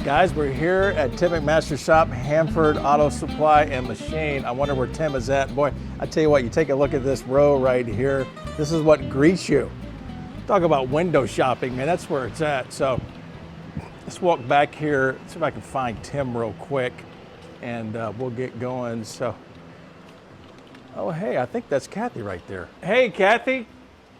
Guys, we're here at Tim McMaster's shop, Hanford Auto Supply and Machine. I wonder where Tim is at. Boy, I tell you what, you take a look at this row right here. This is what greets you. Talk about window shopping, man, that's where it's at. So let's walk back here, see if I can find Tim real quick, and we'll get going. So, oh, hey, I think that's Kathy right there. Hey, Kathy,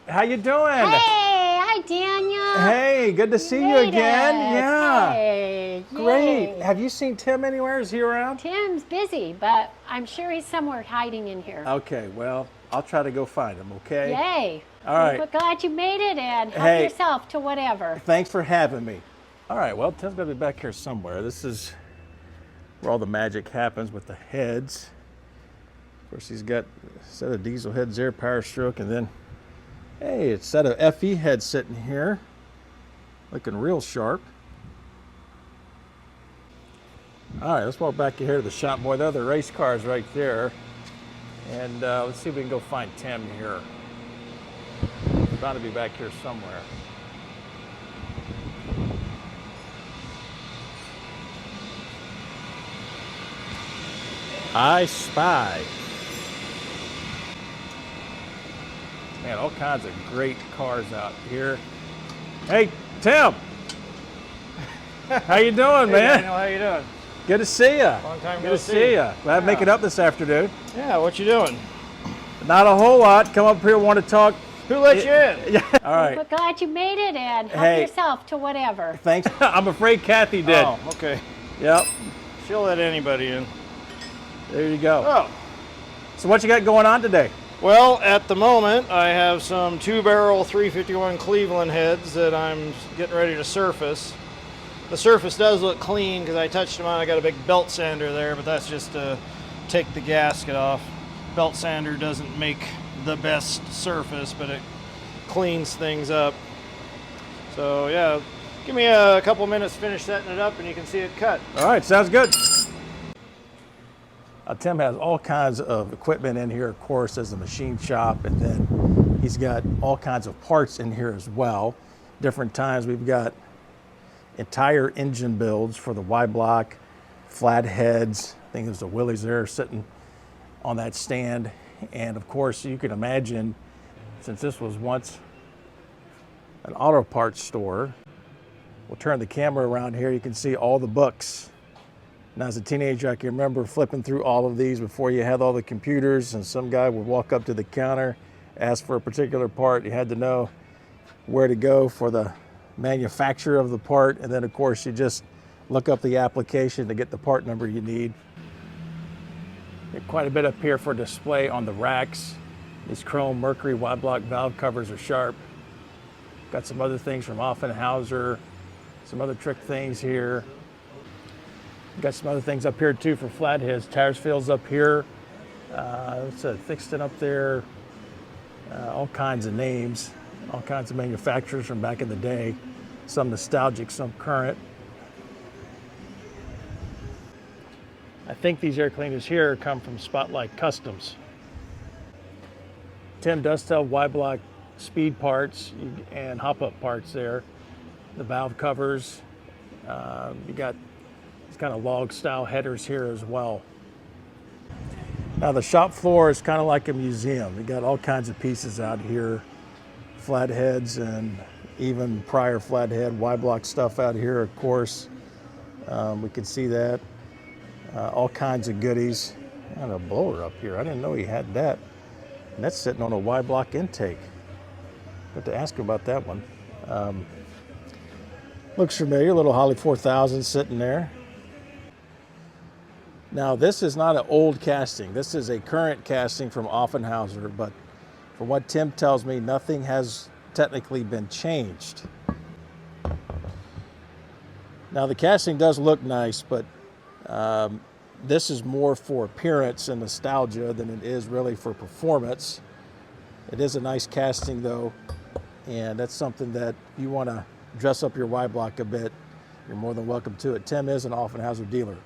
how you doing? Hey, hi, Daniel. Hey, good to see you again. Yeah. Hey, great. yay. Have you seen Tim anywhere? Is he around? Tim's busy, but I'm sure he's somewhere hiding in here. Okay, well, I'll try to go find him, okay? Yay. All right. We're glad you made it, and help Hey. yourself to whatever. Thanks for having me. All right, well, Tim's gonna be back here somewhere. This is where all the magic happens with the heads. Of course, he's got a set of diesel heads there, power stroke, and then, hey, it's a set of FE heads sitting here, looking real sharp. All right, let's walk back here to the shop. Boy, there are the race cars right there. And let's see if we can go find Tim here. He's bound to be back here somewhere. I spy. Man, all kinds of great cars out here. Hey, Tim. How you doing, Hey, man? Daniel, how you doing? Good to see you. Long time Good no to see you. Glad to make it up this afternoon. Yeah, what you doing? Not a whole lot. Come up here, want to talk. Who let you in? Yeah. All right. We're glad you made it, and help Hey. yourself to whatever. Thanks. I'm afraid Kathy did. Oh, okay. Yep. She'll let anybody in. There you go. Oh, So what you got going on today? well, at the moment, I have some 2-barrel 351 Cleveland heads that I'm getting ready to surface. The surface does look clean because I touched them on. I got a big belt sander there, but that's just to take the gasket off. Belt sander doesn't make the best surface, but it cleans things up. So yeah, give me a couple minutes to finish setting it up and you can see it cut. All right, sounds good. Tim has all kinds of equipment in here, of course, as a machine shop, and then he's got all kinds of parts in here as well. Different times we've got entire engine builds for the Y-block, Flatheads. I think there's the Willies there sitting on that stand. And of course, you can imagine, since this was once an auto parts store, we'll turn the camera around here, you can see all the books. Now, as a teenager, I can remember flipping through all of these before you had all the computers, and some guy would walk up to the counter, ask for a particular part. You had to know where to go for the manufacturer of the part, and then of course you just look up the application to get the part number you need. Got quite a bit up here for display on the racks. These chrome mercury Y-block valve covers are sharp. Got some other things from Offenhauser, some other trick things here. Got some other things up here too for flatheads. Tires fills up here. It's a Thixton up there. All kinds of names, all kinds of manufacturers from back in the day. Some nostalgic, some current. I think these air cleaners here come from Spotlight Customs. Tim does sell Y-block speed parts and hop-up parts there. The valve covers. You got these kind of log style headers here as well. Now the shop floor is kind of like a museum. We got all kinds of pieces out here. Flatheads and even prior flathead Y-block stuff out here, of course. We can see that. All kinds of goodies. And a blower up here. I didn't know he had that. And that's sitting on a Y-block intake. Got to ask him about that one. Looks familiar, little Holly 4000 sitting there. Now this is not an old casting. This is a current casting from Offenhauser, but from what Tim tells me, nothing has technically been changed. Now the casting does look nice, but this is more for appearance and nostalgia than it is really for performance. It is a nice casting though, and that's something that you want to dress up your Y-block a bit, you're more than welcome to it. Tim is an Offenhauser dealer.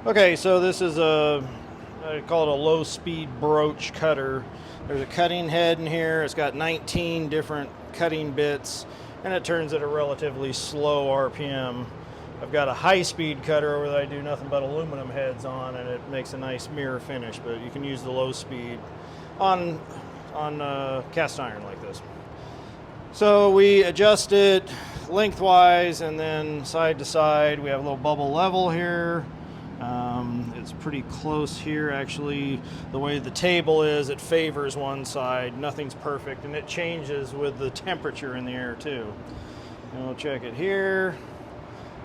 Okay, so this is I call it a low-speed broach cutter. There's a cutting head in here. It's got 19 different cutting bits, and it turns at a relatively slow RPM. I've got a high-speed cutter over that I do nothing but aluminum heads on, and it makes a nice mirror finish, but you can use the low speed on cast iron like this. So we adjust it lengthwise and then side to side. We have a little bubble level here. It's pretty close here, actually. The way the table is, it favors one side. Nothing's perfect, and it changes with the temperature in the air too. And we'll check it here.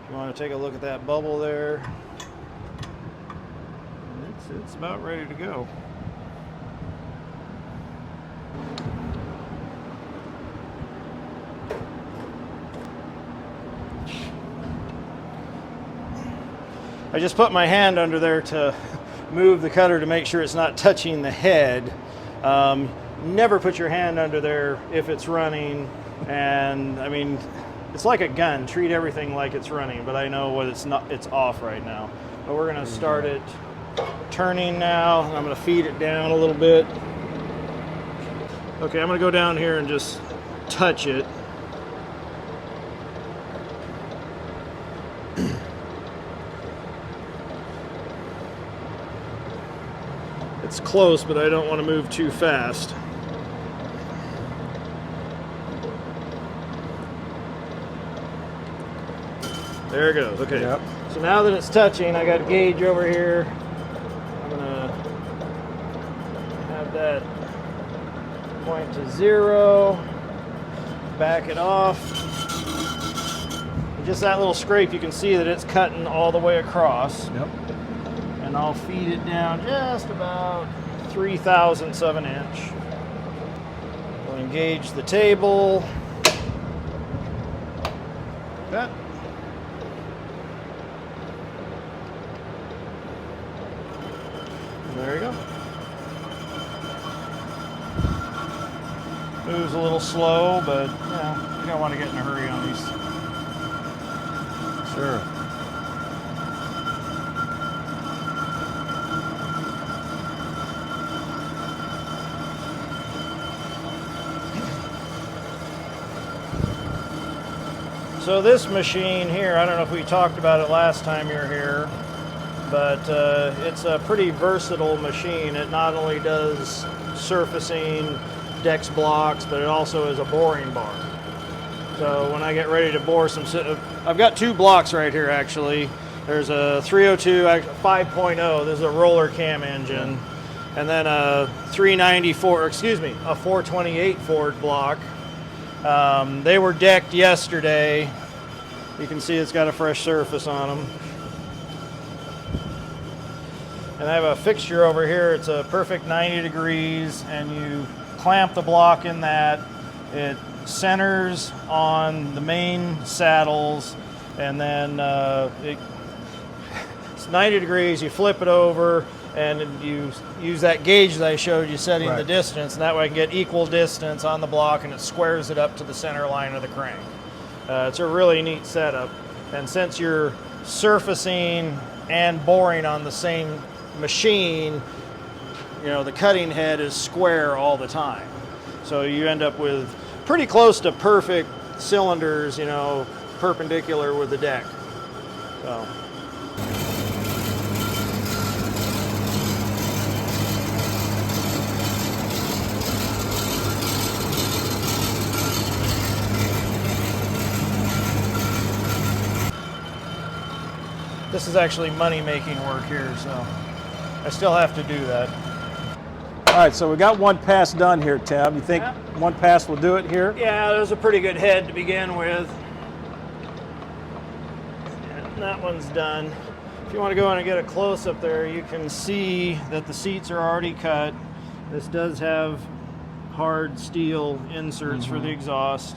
If you want to take a look at that bubble there, it's about ready to go. I just put my hand under there to move the cutter to make sure it's not touching the head. Never put your hand under there if it's running, and I mean, it's like a gun. Treat everything like it's running, but I know what it's not. It's off right now. But we're gonna start it turning now, and I'm gonna feed it down a little bit. Okay, I'm gonna go down here and just touch it. It's close, but I don't want to move too fast. There it goes. Okay. Yep. So now that it's touching, I got a gauge over here. I'm gonna have that point to 0. Back it off. And just that little scrape, you can see that it's cutting all the way across. Yep. And I'll feed it down just about 3/1000ths of an inch. We'll engage the table. That. There you go. Moves a little slow, but you don't want to get in a hurry on these. Sure. So this machine here, I don't know if we talked about it last time you were here, but it's a pretty versatile machine. It not only does surfacing, decks blocks, but it also is a boring bar. So when I get ready to bore some, I've got 2 blocks right here actually. There's a 302 5.0, this is a roller cam engine, and then a 394, excuse me, a 428 Ford block. They were decked yesterday. You can see it's got a fresh surface on them. And I have a fixture over here. It's a perfect 90 degrees, and you clamp the block in that. It centers on the main saddles, and then it's 90 degrees. You flip it over, and you use that gauge that I showed you setting the distance, and that way I can get equal distance on the block, and it squares it up to the center line of the crank. It's a really neat setup, and since you're surfacing and boring on the same machine, you know, the cutting head is square all the time. So you end up with pretty close to perfect cylinders, you know, perpendicular with the deck. So. This is actually money-making work here, so I still have to do that. All right, so we got one pass done here, Tab. You think one pass will do it here? Yeah, there's a pretty good head to begin with. And that one's done. If you want to go in and get a close-up there, you can see that the seats are already cut. This does have hard steel inserts for the exhaust.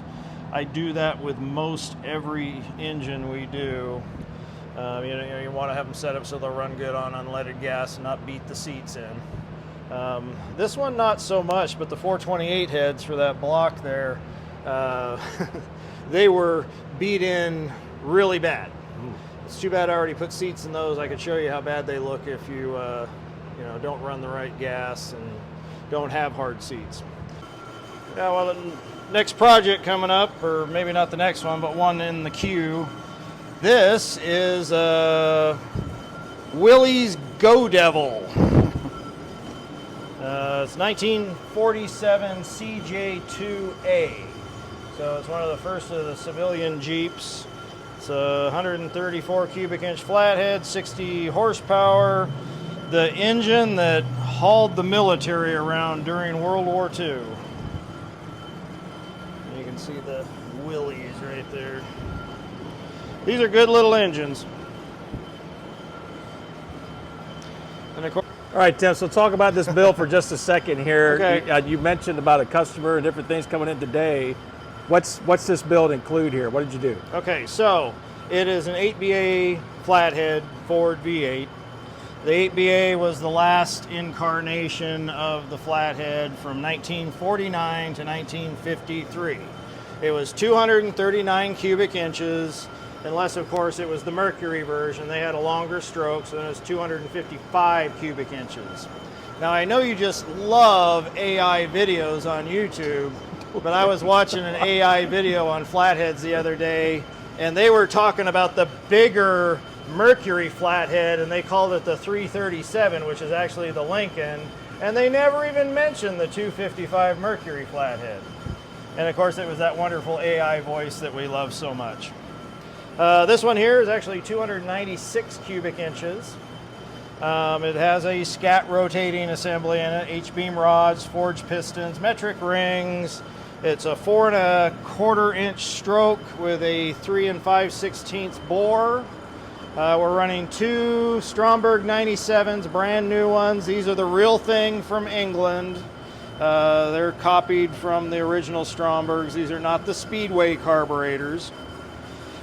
I do that with most every engine we do. You want to have them set up so they'll run good on unleaded gas and not beat the seats in. This one not so much, but the 428 heads for that block there, they were beat in really bad. It's too bad I already put seats in those. I could show you how bad they look if you don't run the right gas and don't have hard seats. Yeah, well, the next project coming up, or maybe not the next one, but one in the queue, This is a Willys Go Devil. It's 1947 CJ2A. So it's one of the first of the civilian Jeeps. It's a 134 cubic inch flathead, 60 horsepower. The engine that hauled the military around during World War II. You can see the Willys right there. These are good little engines. And of course, All right, Tim, so talk about this bill for just a second here. Okay. You mentioned about a customer and different things coming in today. What's this bill include here? What did you do? okay, so it is an 8BA flathead Ford V8. The 8BA was the last incarnation of the flathead from 1949 to 1953. It was 239 cubic inches, unless of course it was the Mercury version. They had a longer stroke, so it was 255 cubic inches. Now I know you just love AI videos on YouTube, but I was watching an AI video on flatheads the other day, and they were talking about the bigger Mercury flathead, and they called it the 337, which is actually the Lincoln, and they never even mentioned the 255 Mercury flathead. And of course it was that wonderful AI voice that we love so much. This one here is actually 296 cubic inches. It has a scat rotating assembly in it, H-beam rods, forged pistons, metric rings. It's a 4 1/4 inch stroke with a 3 5/16 bore. We're running 2 Stromberg 97s, brand new ones. These are the real thing from England. They're copied from the original Strombergs. These are not the Speedway carburetors.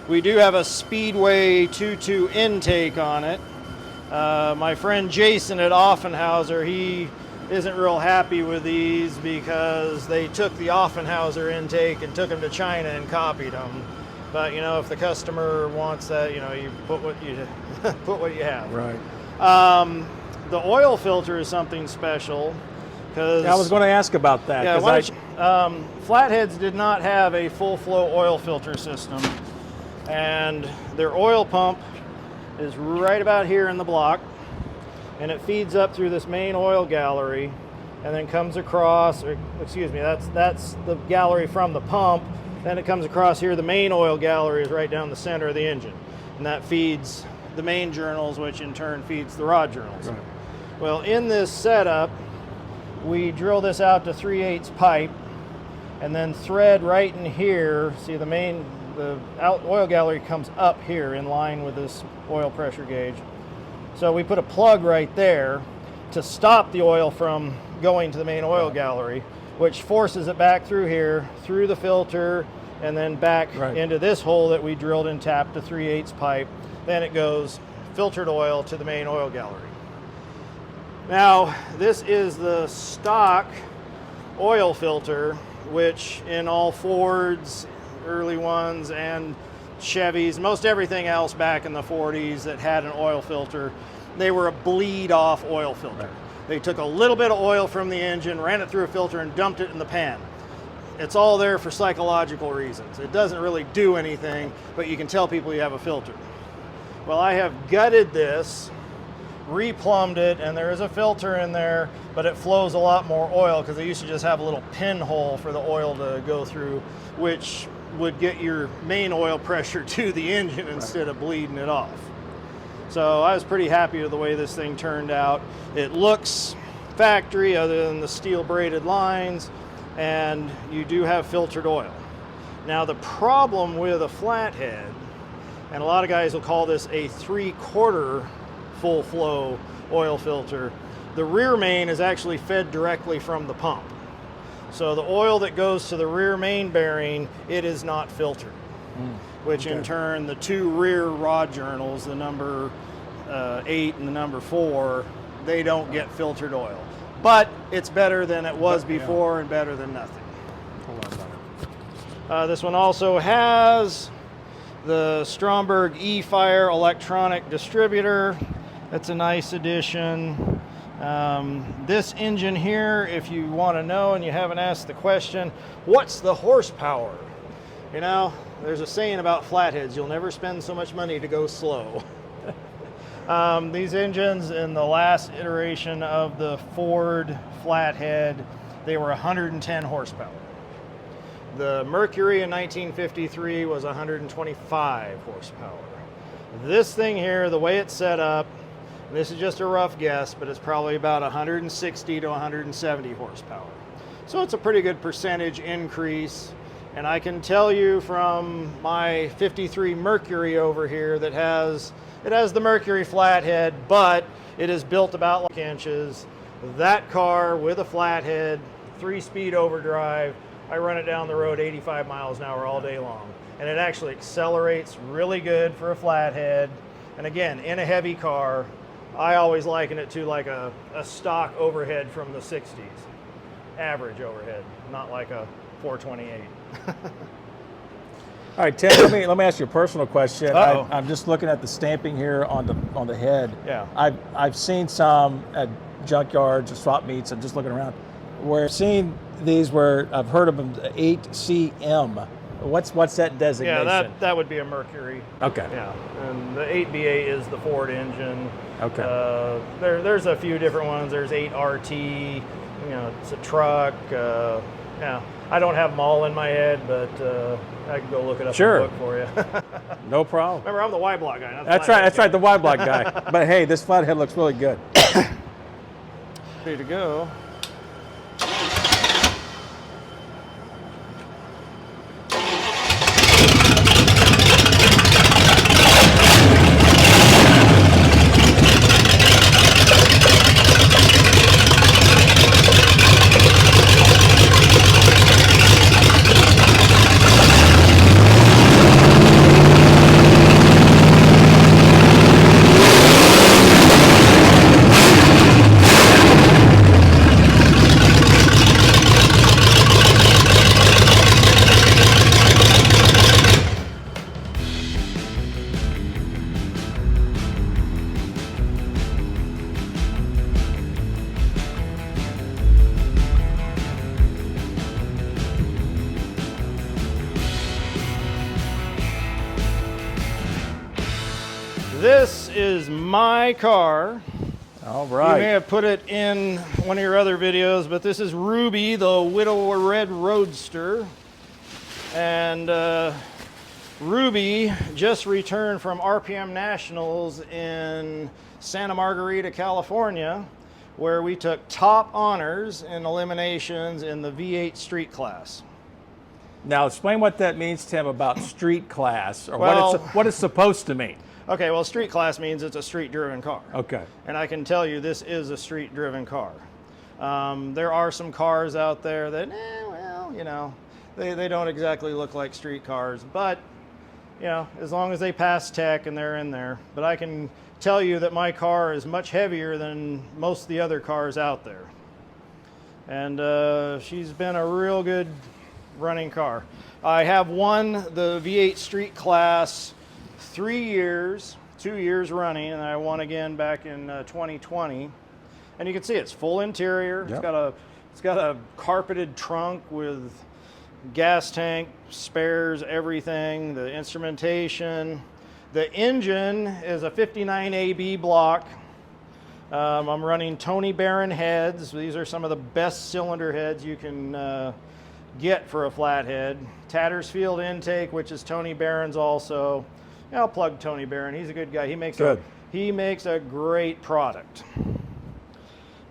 We do have a Speedway 2.2 intake on it. My friend Jason at Offenhauser, he isn't real happy with these because they took the Offenhauser intake and took them to China and copied them. But you know, if the customer wants that, you know, you put what you put what you have. Right. The oil filter is something special because I was going to ask about that. Yeah, flatheads did not have a full flow oil filter system, and their oil pump is right about here in the block, and it feeds up through this main oil gallery, and then comes across. Or, excuse me, that's the gallery from the pump. Then it comes across here. The main oil gallery is right down the center of the engine, and that feeds the main journals, which in turn feeds the rod journals. Right. Well, in this setup, we drill this out to 3/8 pipe, and then thread right in here. See, the oil gallery comes up here in line with this oil pressure gauge. So we put a plug right there to stop the oil from going to the main oil gallery, which forces it back through here, through the filter, and then back into this hole that we drilled and tapped to 3/8 pipe. Then it goes filtered oil to the main oil gallery. Now, this is the stock oil filter, which in all Fords, early ones, and Chevys, most everything else back in the 40s that had an oil filter, they were a bleed-off oil filter. They took a little bit of oil from the engine, ran it through a filter, and dumped it in the pan. It's all there for psychological reasons. It doesn't really do anything, but you can tell people you have a filter. Well, I have gutted this, replumbed it, and there is a filter in there, but it flows a lot more oil because they used to just have a little pinhole for the oil to go through, which would get your main oil pressure to the engine instead of bleeding it off. So I was pretty happy with the way this thing turned out. It looks factory other than the steel braided lines, and you do have filtered oil. Now the problem with a flathead, and a lot of guys will call this a 3/4 full flow oil filter, the rear main is actually fed directly from the pump. So the oil that goes to the rear main bearing, it is not filtered, which in turn the 2 rear rod journals, the number 8 and the number 4, they don't get filtered oil. But it's better than it was before and better than nothing. This one also has the Stromberg E-Fire electronic distributor. That's a nice addition. This engine here, if you want to know and you haven't asked the question, what's the horsepower? You know, there's a saying about flatheads, you'll never spend so much money to go slow. These engines in the last iteration of the Ford Flathead, they were 110 horsepower. The Mercury in 1953 was 125 horsepower. This thing here, the way it's set up, and this is just a rough guess, but it's probably about 160 to 170 horsepower. So it's a pretty good percentage increase. And I can tell you from my 53 Mercury over here that it has the Mercury Flathead, but it is built about like inches. That car with a flathead, 3-speed overdrive, I run it down the road 85 miles an hour all day long. And it actually accelerates really good for a flathead. And again, in a heavy car, I always liken it to like a stock overhead from the 60s. Average overhead, not like a 428. All right, Tim, let me ask you a personal question. I'm just looking at the stamping here on the head. Yeah. I've seen some at junkyards or swap meets. I'm just looking around. Where I've seen these where I've heard of them 8CM. What's that designation? Yeah, that would be a Mercury. Okay. Yeah, and the 8B8 is the Ford engine. Okay. There's a few different ones. There's 8RT. You know, it's a truck. Yeah, I don't have them all in my head, but I can go look it up in the book for you. No problem. Remember, I'm the Y-block guy. Not the That's Flathead right. That's guy. right. The Y-block guy. But hey, this flathead looks really good. Ready to go. This is my car. All right. You may have put it in one of your other videos, but this is Ruby, the Widower Red Roadster. And Ruby just returned from RPM Nationals in Santa Margarita, California, where we took top honors in eliminations in the V8 street class. Now explain what that means, Tim, about street class, or Well, what it's supposed to mean. Okay, well, street class means it's a street-driven car. Okay. And I can tell you this is a street-driven car. There are some cars out there that, well, you know, they don't exactly look like street cars, but, you know, as long as they pass tech and they're in there. But I can tell you that my car is much heavier than most of the other cars out there. And she's been a real good running car. I have won the V8 street class 3 years, 2 years running, and I won again back in 2020. And you can see it's full interior. Yep. It's got a carpeted trunk with gas tank, spares, everything, the instrumentation. The engine is a 59 AB block. I'm running Tony Barron heads. These are some of the best cylinder heads you can get for a flathead. Tattersfield intake, which is Tony Barron's also. I'll plug Tony Barron. He's a good guy. He makes a great product.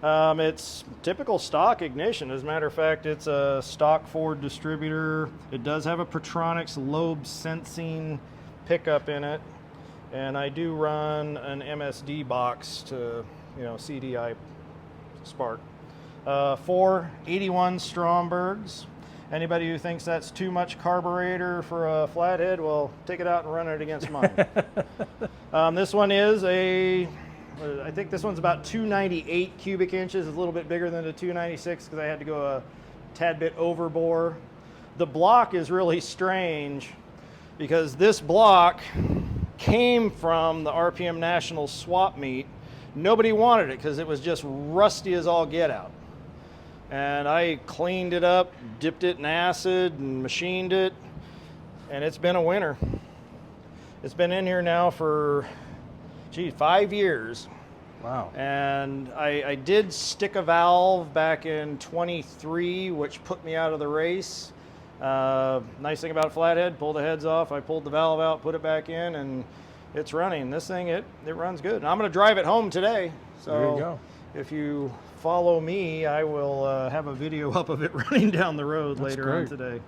It's typical stock ignition. As a matter of fact, it's a stock Ford distributor. It does have a Pertronix lobe sensing pickup in it, and I do run an MSD box to, you know, CDI spark. 4 81 Strombergs. Anybody who thinks that's too much carburetor for a flathead, well, take it out and run it against mine. This one is I think this one's about 298 cubic inches. It's a little bit bigger than the 296 because I had to go a tad bit overbore. The block is really strange because this block came from the RPM National swap meet. Nobody wanted it because it was just rusty as all get out. And I cleaned it up, dipped it in acid and machined it. and it's been a winner. It's been in here now for, 5 years. Wow. And I did stick a valve back in 23, which put me out of the race. Nice thing about a flathead, pull the heads off. I pulled the valve out, put it back in, and it's running. This thing, it runs good. And I'm going to drive it home today. So There you go. if you follow me, I will have a video up of it running down the road later on today.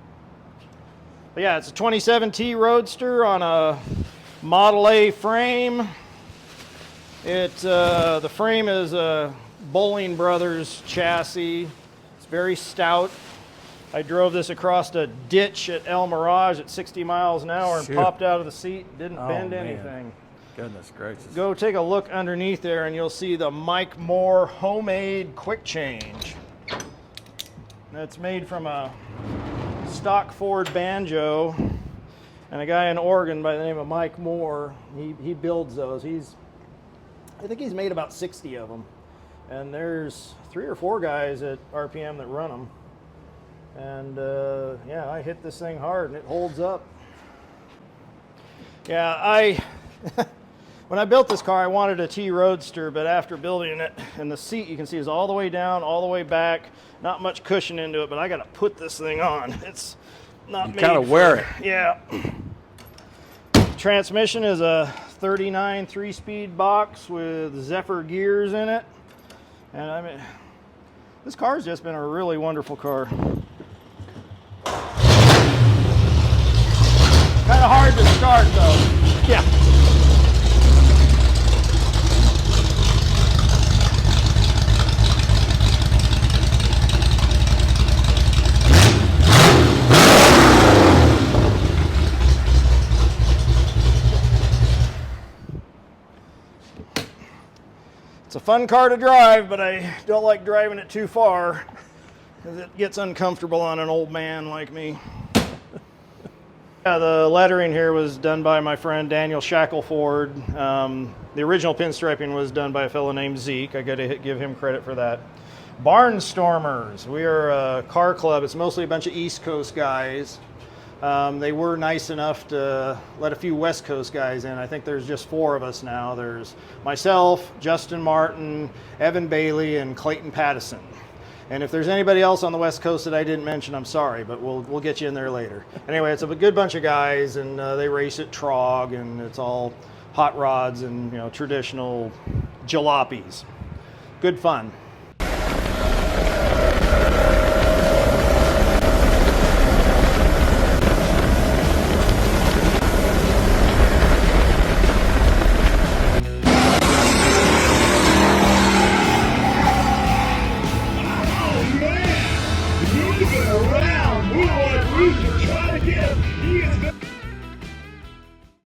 But yeah, it's a 27T Roadster on a Model A frame. The frame is a Bowling Brothers chassis. It's very stout. I drove this across a ditch at El Mirage at 60 miles an hour and popped out of the seat, didn't bend anything. Goodness gracious. Go take a look underneath there and you'll see the Mike Moore homemade quick change. That's made from a stock Ford banjo, and a guy in Oregon by the name of Mike Moore, he builds those. I think he's made about 60 of them, and there's 3 or 4 guys at RPM that run them. And yeah, I hit this thing hard and it holds up. Yeah, when I built this car, I wanted a T Roadster, but after building it, and the seat you can see is all the way down, all the way back, not much cushion into it, but I got to put this thing on. It's not made. You kind of wear it. Yeah. Transmission is a 39 3-speed box with Zephyr gears in it, and I mean, this car's just been a really wonderful car. Kind of hard to start though. Yeah. It's a fun car to drive, but I don't like driving it too far because it gets uncomfortable on an old man like me. Yeah, the lettering here was done by my friend Daniel Shackelford. The original pinstriping was done by a fellow named Zeke. I got to give him credit for that. Barnstormers. We are a car club. It's mostly a bunch of East Coast guys. They were nice enough to let a few West Coast guys in. I think there's just 4 of us now. There's myself, Justin Martin, Evan Bailey, and Clayton Pattison. And if there's anybody else on the West Coast that I didn't mention, I'm sorry, but we'll get you in there later. Anyway, it's a good bunch of guys, and they race at Trog, and it's all hot rods and traditional jalopies. Good fun. Around, move like Roadster, try to get him. He is